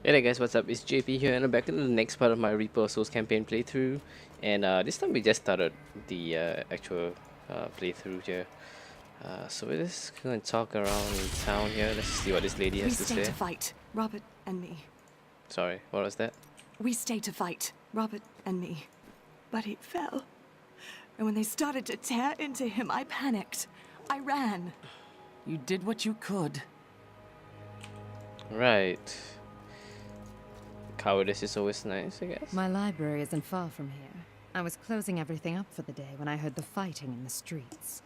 Hey there guys, what's up? It's JP here and I'm back in the next part of my Reaper of Souls campaign playthrough. And this time we just started the actual playthrough here. So we're just going to talk around in town here. Let's see what this lady We has to stay say. to fight, Robert and me. Sorry, what was that? We stay to fight, Robert and me. But he fell. And when they started to tear into him, I panicked. I ran. You did what you could. Right. Cowardice is always nice, I guess. My library isn't far from here. I was closing everything up for the day when I heard the fighting in the streets.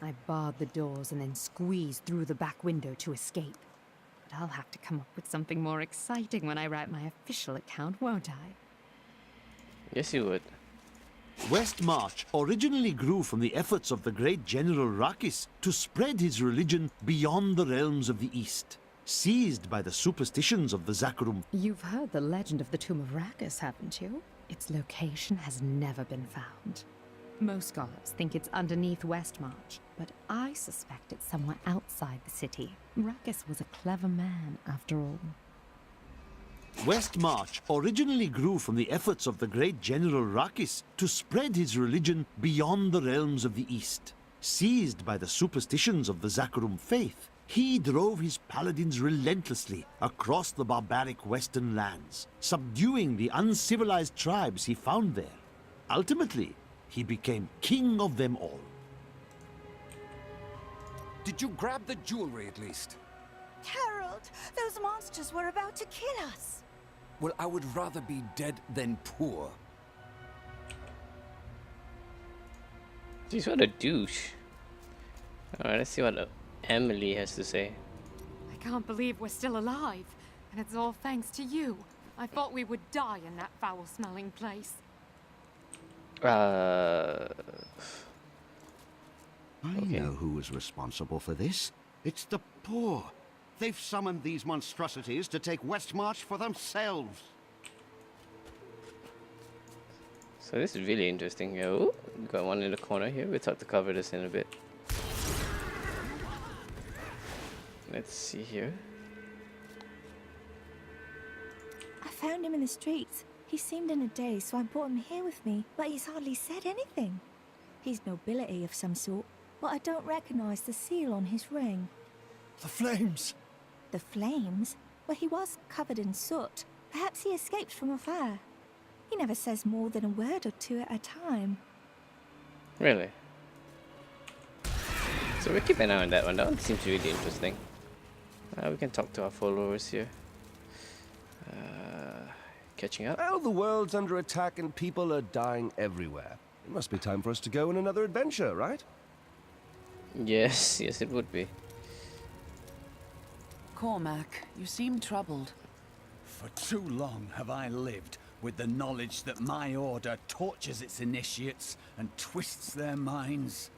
I barred the doors and then squeezed through the back window to escape. But I'll have to come up with something more exciting when I write my official account, won't I? Yes, you would. West March originally grew from the efforts of the great General Rakis to spread his religion beyond the realms of the East. Seized by the superstitions of the Zakarum, You've heard the legend of the Tomb of Rakus, haven't you? Its location has never been found. Most scholars think it's underneath Westmarch, but I suspect it's somewhere outside the city. Rakus was a clever man, after all. West March originally grew from the efforts of the great General Rakis to spread his religion beyond the realms of the East. Seized by the superstitions of the Zakarum faith, he drove his paladins relentlessly across the barbaric western lands, subduing the uncivilized tribes he found there. Ultimately, he became king of them all. Did you grab the jewelry at least? Harold, those monsters were about to kill us. Well, I would rather be dead than poor. Jeez, what a douche. Alright, let's see what Emily has to say. I can't believe we're still alive, and it's all thanks to you. I thought we would die in that foul-smelling place. I Okay. know who was responsible for this. It's the poor. They've summoned these monstrosities to take Westmarch for themselves. So this is really interesting here. Ooh, got one in the corner here. We'll have to cover this in a bit. Let's see here. I found him in the streets. He seemed in a daze, so I brought him here with me, but he's hardly said anything. He's nobility of some sort, but I don't recognize the seal on his ring. The flames! The flames? Well, he was covered in soot. Perhaps he escaped from a fire. He never says more than a word or two at a time. Really? So we'll keep an eye on that one. That one seems really interesting. We can talk to our followers here. Catching up. Well, the world's under attack and people are dying everywhere. It must be time for us to go on another adventure, right? Yes, yes it would be. Cormac, you seem troubled. For too long have I lived with the knowledge that my order tortures its initiates and twists their minds.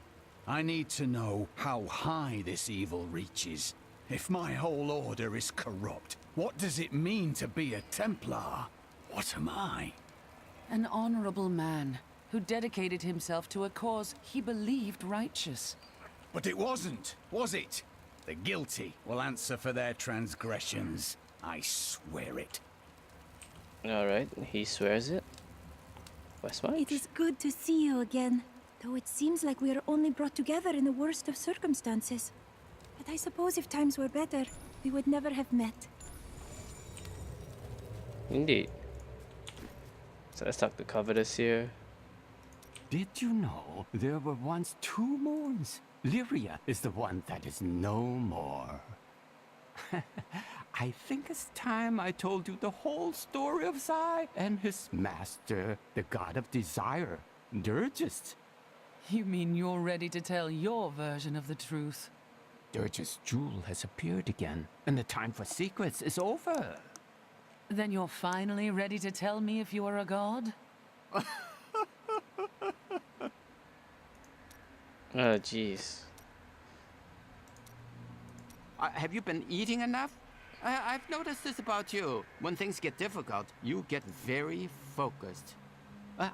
I need to know how high this evil reaches. If my whole order is corrupt, what does it mean to be a Templar? What am I? An honorable man who dedicated himself to a cause he believed righteous. But it wasn't, was it? The guilty will answer for their transgressions. I swear it. Alright, he swears it. Westmarch? It is good to see you again, though it seems like we are only brought together in the worst of circumstances. But I suppose if times were better, we would never have met. Indeed. So let's talk to Covetous here. Did you know there were once two moons? Lyria is the one that is no more. I think it's time I told you the whole story of Zai and his master, the god of desire, Durgist. You mean you're ready to tell your version of the truth? Durgist's jewel has appeared again, and the time for secrets is over. Then you're finally ready to tell me if you are a god? Oh, jeez. Have you been eating enough? I've noticed this about you. When things get difficult, you get very focused.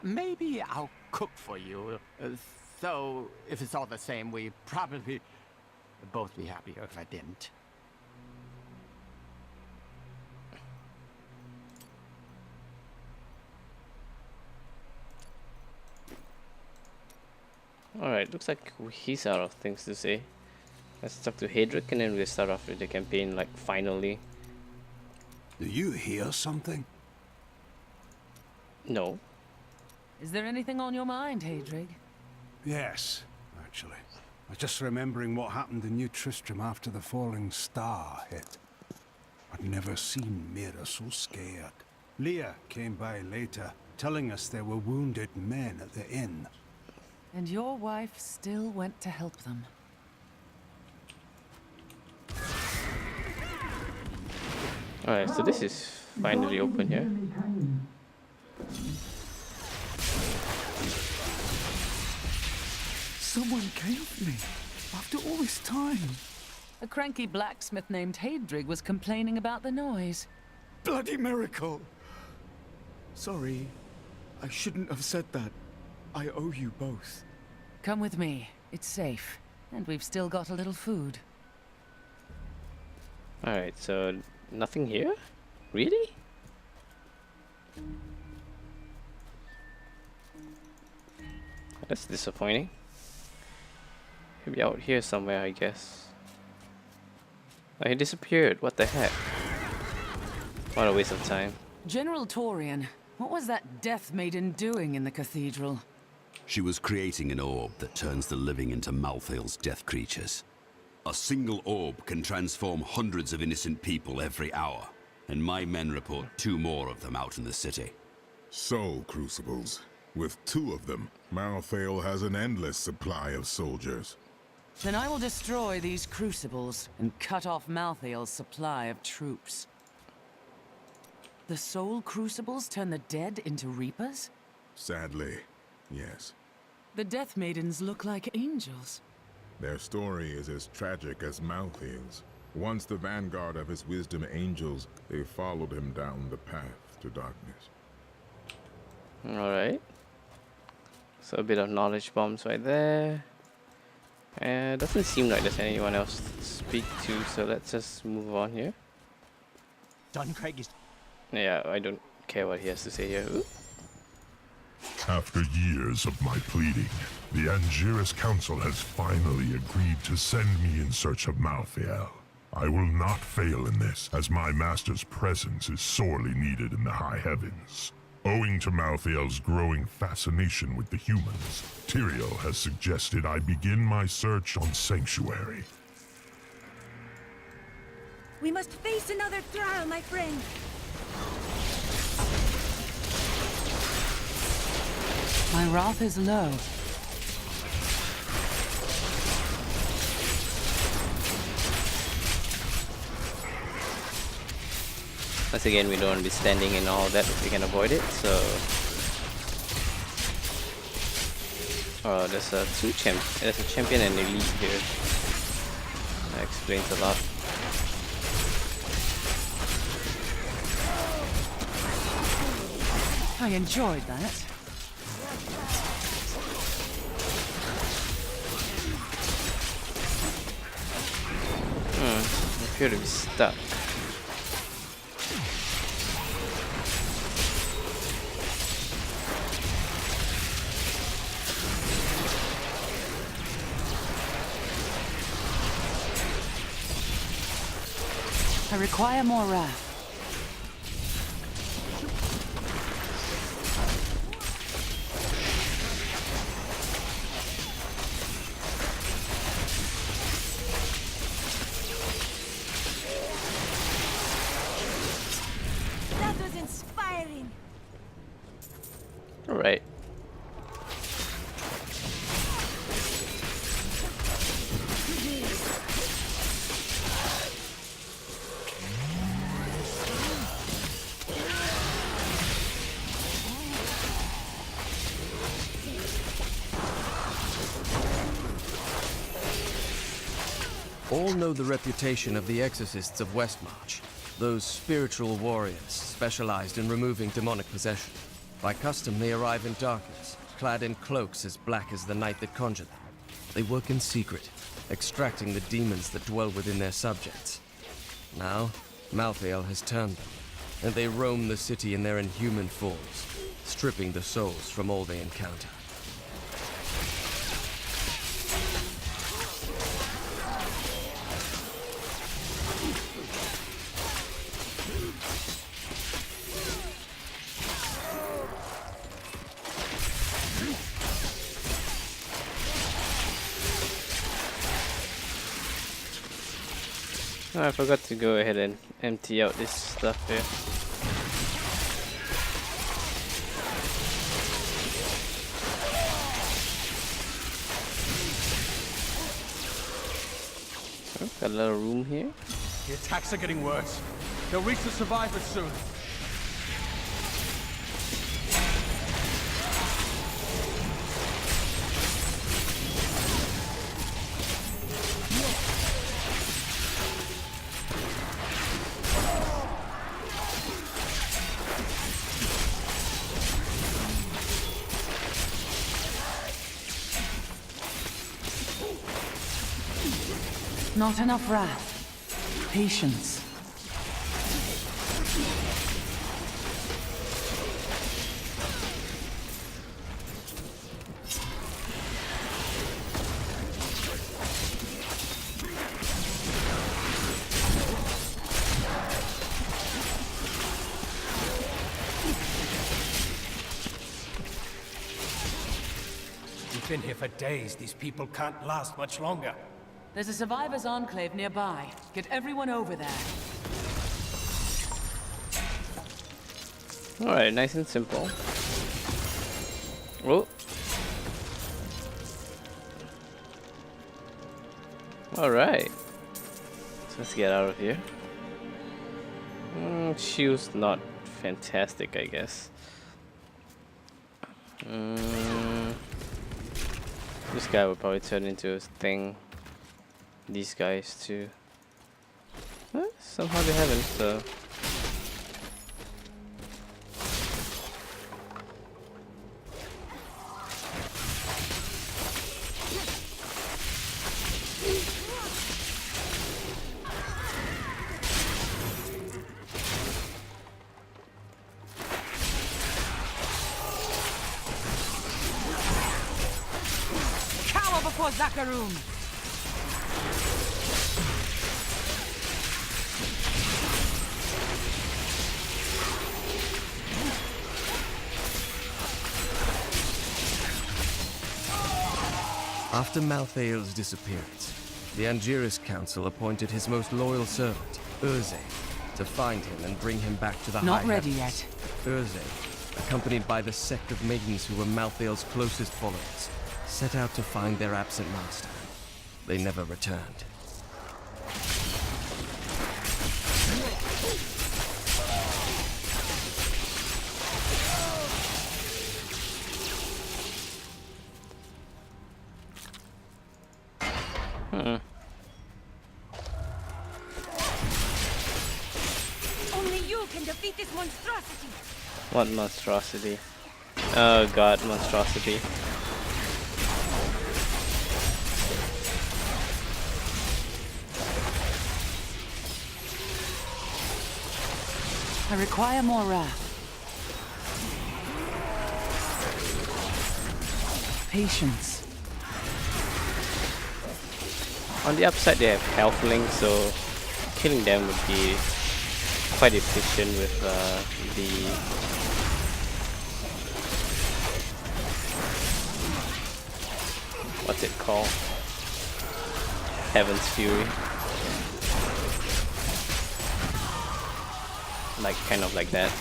Maybe I'll cook for you. So, if it's all the same, we probably both be happier if I didn't. Alright, looks like he's out of things to say. Let's talk to Hedrick and then we'll start off with the campaign, like, finally. Do you hear something? No. Is there anything on your mind, Hedrig? Yes, actually. I was just remembering what happened in New Tristram after the falling star hit. I'd never seen Mira so scared. Leah came by later, telling us there were wounded men at the inn. And your wife still went to help them. Alright, so this is finally open here. Someone came for me after all this time. A cranky blacksmith named Hedrig was complaining about the noise. Bloody miracle! Sorry, I shouldn't have said that. I owe you both. Come with me. It's safe. And we've still got a little food. Alright, so nothing here? Really? That's disappointing. He'll be out here somewhere, I guess. Oh, he disappeared. What the heck? What a waste of time. General Torian, what was that Death Maiden doing in the cathedral? She was creating an orb that turns the living into Malthael's death creatures. A single orb can transform hundreds of innocent people every hour, and my men report 2 more of them out in the city. So, Crucibles, with 2 of them, Malthael has an endless supply of soldiers. Then I will destroy these crucibles and cut off Malthael's supply of troops. The soul crucibles turn the dead into reapers? Sadly, yes. The Death Maidens look like angels. Their story is as tragic as Malthael's. Once the vanguard of his wisdom angels, they followed him down the path to darkness. Alright. So a bit of knowledge bombs right there. And doesn't seem like there's anyone else to speak to, so let's just move on here. Duncraig is... Yeah, I don't care what he has to say here. Ooh. After years of my pleading, the Angiris Council has finally agreed to send me in search of Malthael. I will not fail in this, as my master's presence is sorely needed in the high heavens. Owing to Malthael's growing fascination with the humans, Tyrael has suggested I begin my search on Sanctuary. We must face another trial, my friend. My wrath is low. Once again, we don't want to be standing in all that if we can avoid it, so... Oh, there's a champion and elite here. That explains a lot. I enjoyed that. I appear to be stuck. I require more wrath. That was inspiring. All right. All know the reputation of the exorcists of Westmarch. Those spiritual warriors specialized in removing demonic possession. By custom, they arrive in darkness, clad in cloaks as black as the night that conjured them. They work in secret, extracting the demons that dwell within their subjects. Now, Malthael has turned them, and they roam the city in their inhuman forms, stripping the souls from all they encounter. Oh, I forgot to go ahead and empty out this stuff here. Oh, got a little room here. The attacks are getting worse. They'll reach the survivors soon. Not enough wrath. Patience. We've been here for days. These people can't last much longer. There's a survivors' enclave nearby. Get everyone over there. Alright, nice and simple. Oh. Alright. So let's get out of here. Shield's not fantastic, I guess. This guy will probably turn into a thing. These guys too. Somehow they haven't, so. Cower before Zakarum! After Malthael's disappearance, the Angiris Council appointed his most loyal servant, Urze, to find him and bring him back to the Not High ready Heavens. yet. Urze, accompanied by the sect of maidens who were Malthael's closest followers, set out to find their absent master. They never returned. Only you can defeat this monstrosity. What monstrosity? Oh god, monstrosity. I require more wrath. Patience. On the upside, they have healthlings, so killing them would be quite efficient with the what's it called? Heaven's Fury. Like kind of like that.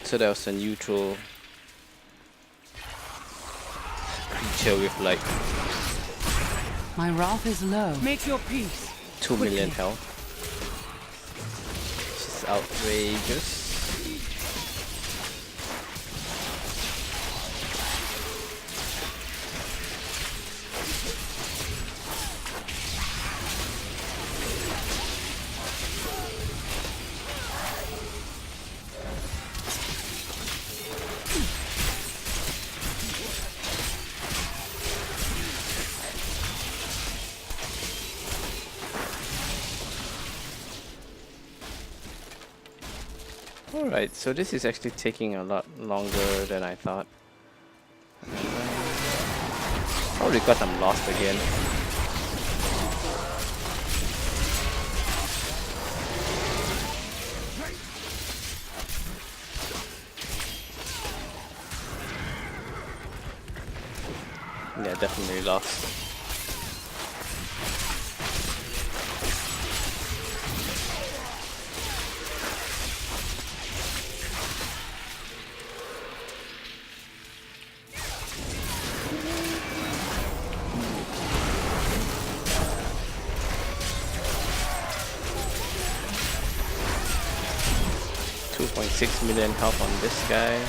So that was a neutral creature with like My wrath is low. Make your peace. 2 million health. Which is outrageous. Alright, so this is actually taking a lot longer than I thought. Probably because I'm lost again. Yeah, definitely lost. 2.6 million health on this guy.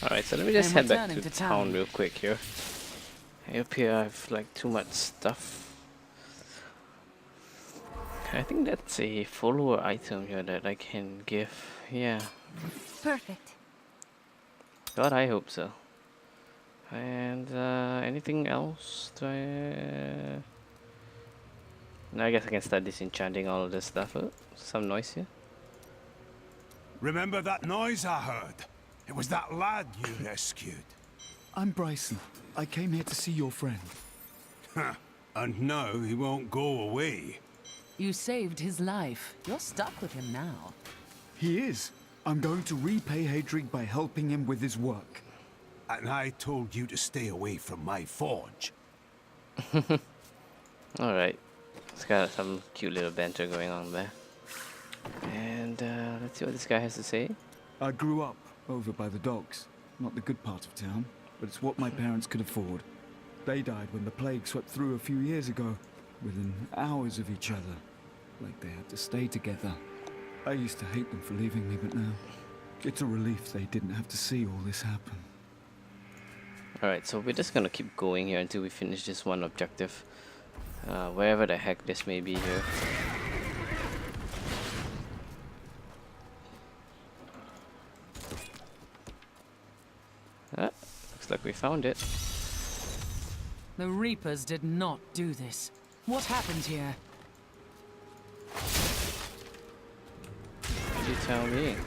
Alright, so let me just head back to town real quick here. Up here I have like too much stuff. I think that's a follower item here that I can give. Yeah. Perfect. God, I hope so. And anything else? Do I... No, I guess I can start disenchanting all of this stuff. Oh, some noise here. Remember that noise I heard? It was that lad you rescued. I'm Bryson. I came here to see your friend. Huh. And now he won't go away. You saved his life. You're stuck with him now. He is. I'm going to repay Hadrig by helping him with his work. And I told you to stay away from my forge. Alright. It's got some cute little banter going on there. And let's see what this guy has to say. I grew up over by the docks. Not the good part of town, but it's what my parents could afford. They died when the plague swept through a few years ago, within hours of each other. Like they had to stay together. I used to hate them for leaving me, but now it's a relief they didn't have to see all this happen. Alright, so we're just gonna keep going here until we finish this one objective. Wherever the heck this may be here. Looks like we found it. The Reapers did not do this. What happened here? You tell me.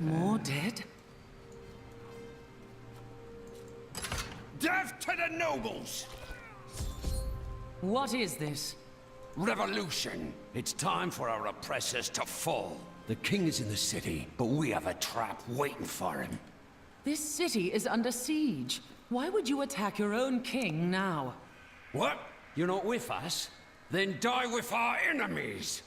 More dead? Death to the nobles! What is this? Revolution. It's time for our oppressors to fall. The king is in the city, but we have a trap waiting for him. This city is under siege. Why would you attack your own king now? What? You're not with us? Then die with our enemies!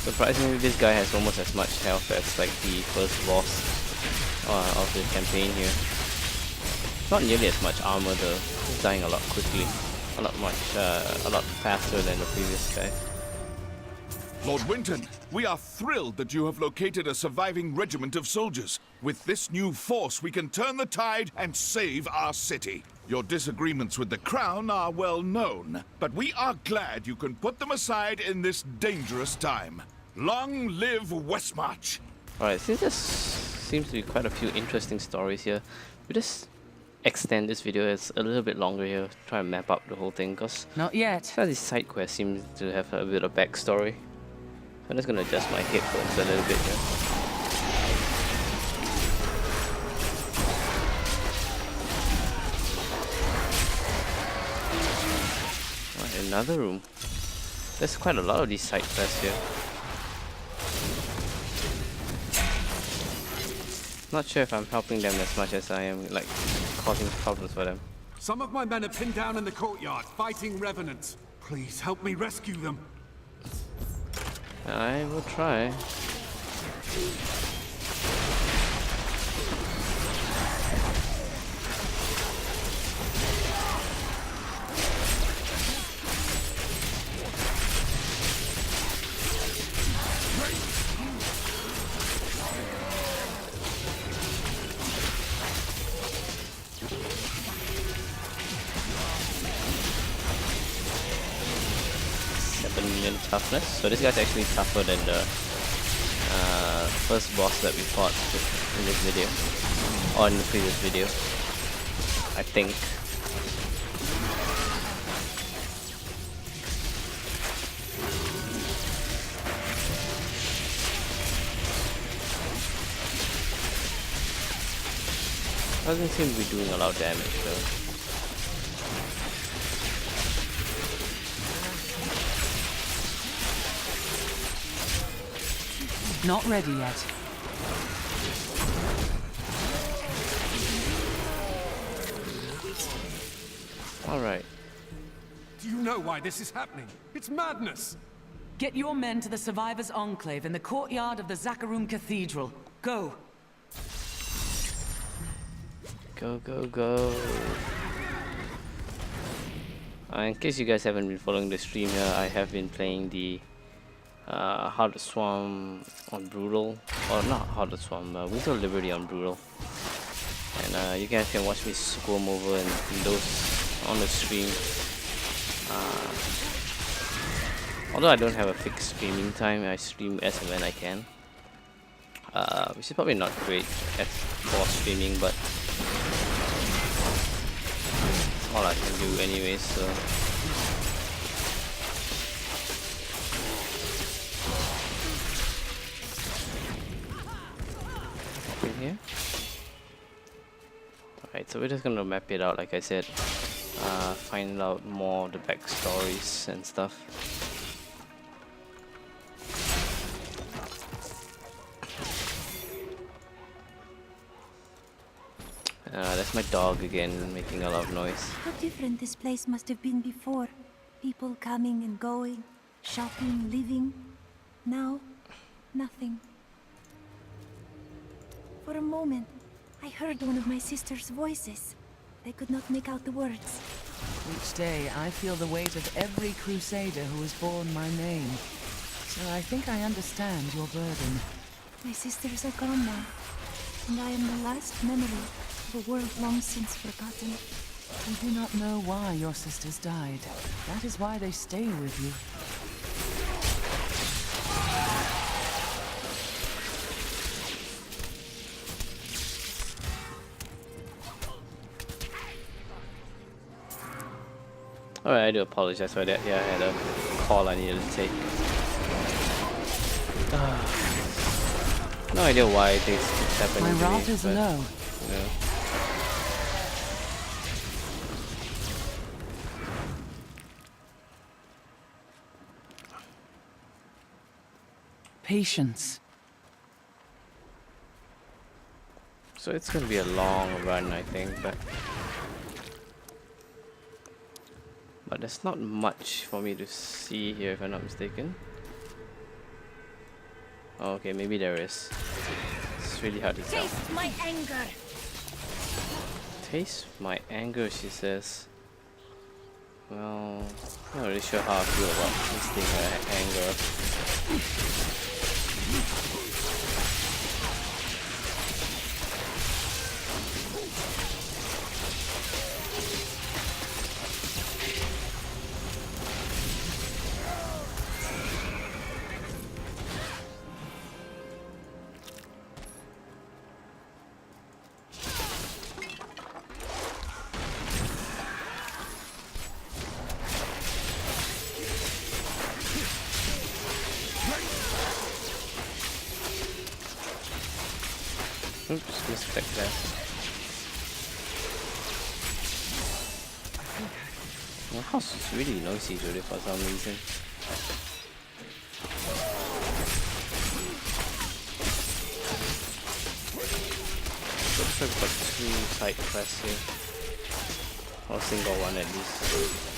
Surprisingly, this guy has almost as much health as like the first boss of the campaign here. Not nearly as much armor though. He's dying a lot quickly, a lot faster than the previous guy. Lord Winton, we are thrilled that you have located a surviving regiment of soldiers. With this new force, we can turn the tide and save our city. Your disagreements with the Crown are well known, but we are glad you can put them aside in this dangerous time. Long live Westmarch! Alright, since there seems to be quite a few interesting stories here, we just extend this video as a little bit longer here, try and map out the whole thing, because not yet. Some of these side quests seem to have a bit of backstory. So I'm just gonna adjust my headphones a little bit here. Right, another room. There's quite a lot of these side quests here. Not sure if I'm helping them as much as I am like causing problems for them. Some of my men are pinned down in the courtyard, fighting revenants. Please help me rescue them. I will try. Toughness. So this guy's actually tougher than the first boss that we fought in this video, or in the previous video, I think. Doesn't seem to be doing a lot of damage though. Not ready yet. All right. Do you know why this is happening? It's madness! Get your men to the Survivors' Enclave in the courtyard of the Zakharum Cathedral. Go! Go, go, go. In case you guys haven't been following the stream here, I have been playing the How to Swarm on Brutal, or not How to Swarm, Winter of Liberty on Brutal. And you guys can watch me squirm over in those on the stream. Although I don't have a fixed streaming time, I stream as and when I can. Which is probably not great for streaming, but all I can do anyways, so. In here. Alright, so we're just gonna map it out like I said. Find out more of the backstories and stuff. That's my dog again, making a lot of noise. How different this place must have been before. People coming and going, shopping, living. Now, nothing. For a moment, I heard one of my sister's voices. I could not make out the words. Each day, I feel the weight of every crusader who has borne my name. So I think I understand your burden. My sisters are gone now, and I am the last memory of a world long since forgotten. You do not know why your sisters died. That is why they stay with you. Alright, I do apologize for that. Yeah, I had a call I needed to take. No idea why this keeps happening. My route is low. You know. Patience. So it's gonna be a long run, I think, but there's not much for me to see here, if I'm not mistaken. Oh, okay, maybe there is. It's really hard to tell. Taste my anger. Taste my anger, she says. Well, I'm not really sure how I feel about tasting her anger. Oops, misspec there. My house is really noisy today for some reason. Looks like I've got 2 side quests here. Or single one at least.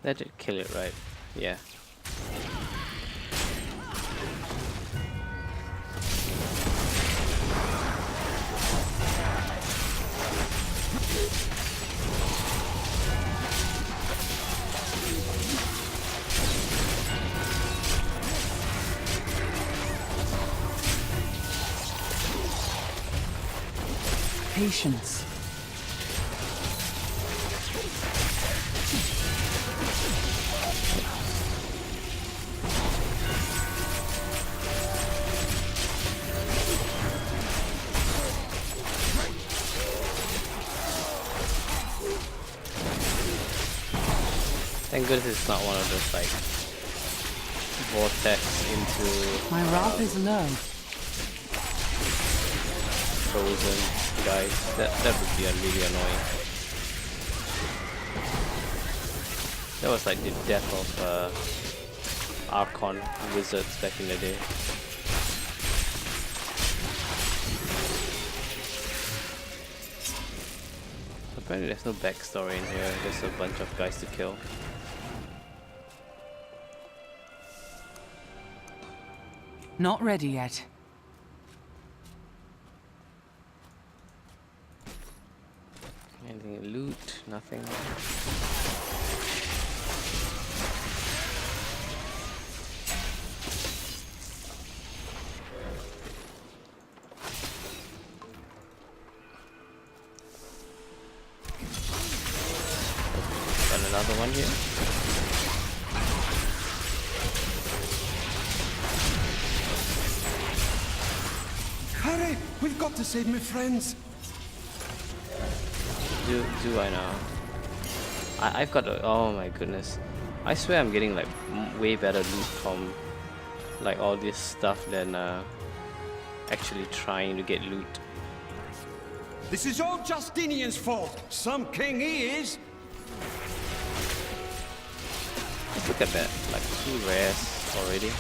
That did kill it, right? Yeah. Patience. Thank goodness it's not one of those like vortex into My wrath is low. frozen guys. That would be really annoying. That was like the death of Archon wizards back in the day. Apparently there's no backstory in here, there's a bunch of guys to kill. Not ready yet. Anything loot? Nothing. Got another one here. Hurry! We've got to save my friends. Do I now? I've got a, oh my goodness. I swear I'm getting like way better loot from like all this stuff than actually trying to get loot. This is all Justinian's fault. Some king he is. Let's look at that, like 2 rares already.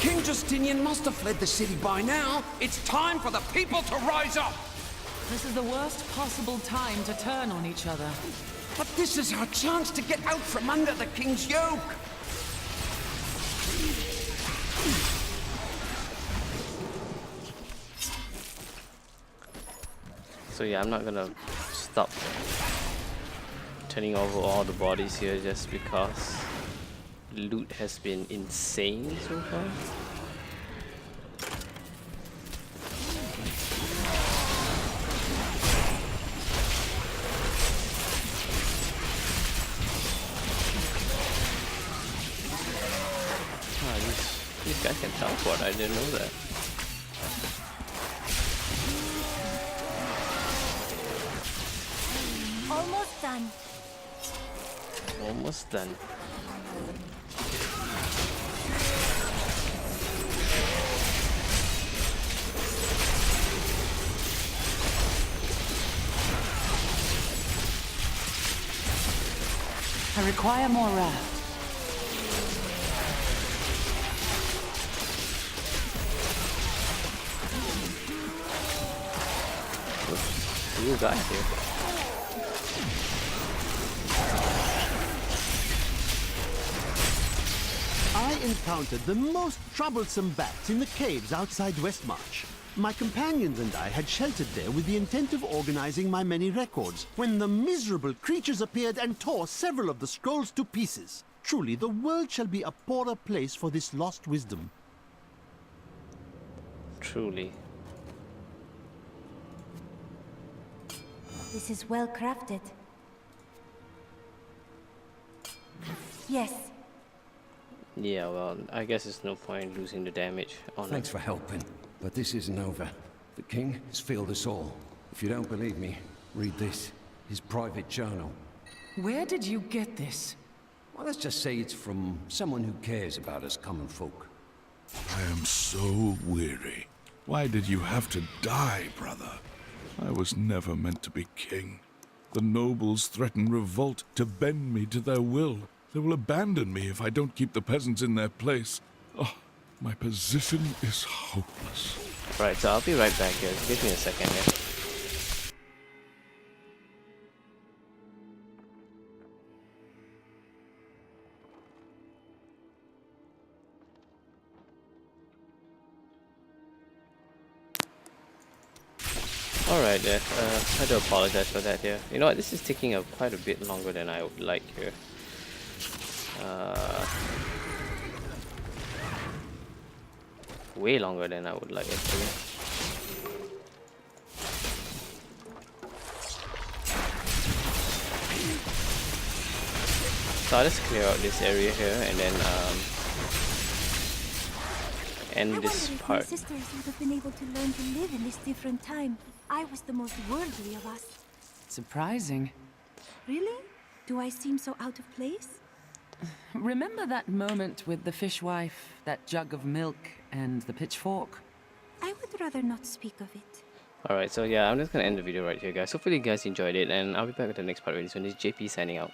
King Justinian must have fled the city by now. It's time for the people to rise up. This is the worst possible time to turn on each other. But this is our chance to get out from under the king's yoke. So yeah, I'm not gonna stop turning over all the bodies here just because loot has been insane so far. Ah, these guys can teleport, I didn't know that. Almost done. Almost done. I require more wrath. You guys here. I encountered the most troublesome bats in the caves outside Westmarch. My companions and I had sheltered there with the intent of organizing my many records, when the miserable creatures appeared and tore several of the scrolls to pieces. Truly, the world shall be a poorer place for this lost wisdom. Truly. This is well crafted. Yes. Yeah, well, I guess there's no point losing the damage on Thanks it. for helping, but this isn't over. The king has failed us all. If you don't believe me, read this. His private journal. Where did you get this? Well, let's just say it's from someone who cares about us common folk. I am so weary. Why did you have to die, brother? I was never meant to be king. The nobles threaten revolt to bend me to their will. They will abandon me if I don't keep the peasants in their place. Oh, my position is hopeless. Right, so I'll be right back here. Give me a second here. Alright there, I do apologize for that here. You know what, this is taking quite a bit longer than I would like here. Way longer than I would like actually. So I'll just clear out this area here and then end this I wonder if part. my sisters would have been able to learn to live in this different time. I was the most worldly of us. Surprising. Really? Do I seem so out of place? Remember that moment with the fishwife, that jug of milk, and the pitchfork? I would rather not speak of it. Alright, so yeah, I'm just gonna end the video right here guys. Hopefully you guys enjoyed it and I'll be back with the next part really soon. This is JP signing out.